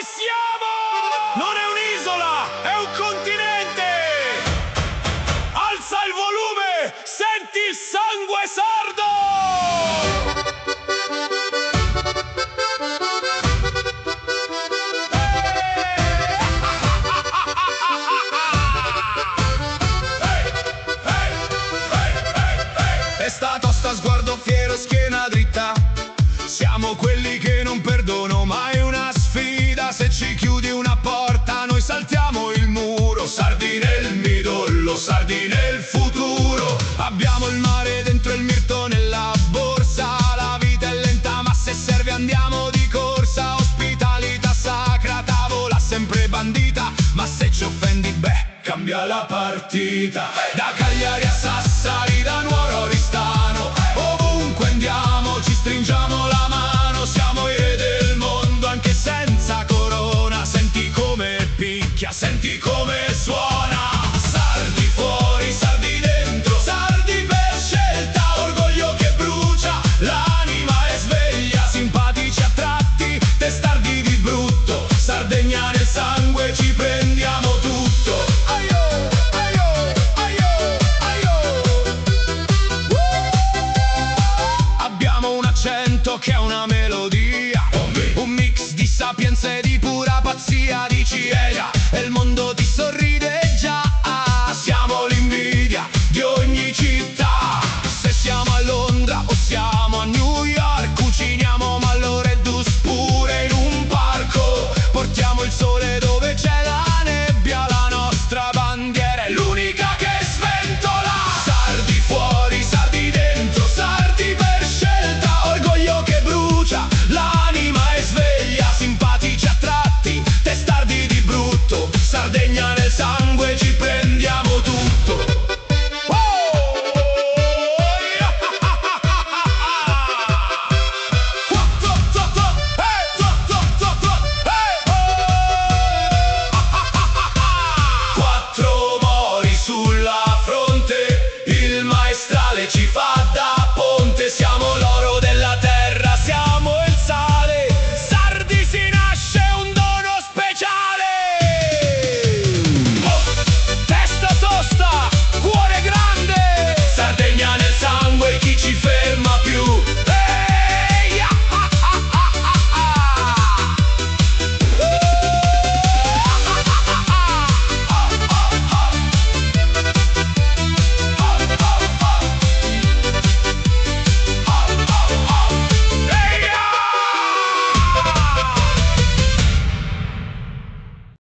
siamo! Non è un'isola, è un continente! Alza il volume, senti il sangue sardo! Testa tosta, sguardo fiero, schiena dritta. Siamo quelli che non perdono mai una sfida. Se ci chiudi una porta noi saltiamo il muro. Sardi nel midollo, sardi nel futuro. Abbiamo il mare dentro, il mirto nella borsa. La vita è lenta ma se serve andiamo di corsa. Ospitalità sacra, tavola sempre bandita. Ma se ci offendi, beh, cambia la partita. Da Cagliari a Sassari, da Nuoro a Oristano, ovunque andiamo ci stringiamo la mano. Siamo i re del mondo anche senza corona. Senti come picchia, senti come suona. Sardi fuori, sardi dentro, sardi per scelta. Orgoglio che brucia, l'anima è sveglia. Simpatici a tratti, testardi di brutto. Sardegna nel sangue, ci prendiamo tutto. Che è una melodia, un mix di sapienza e di pura pazzia. Dici Elia, e il mondo ti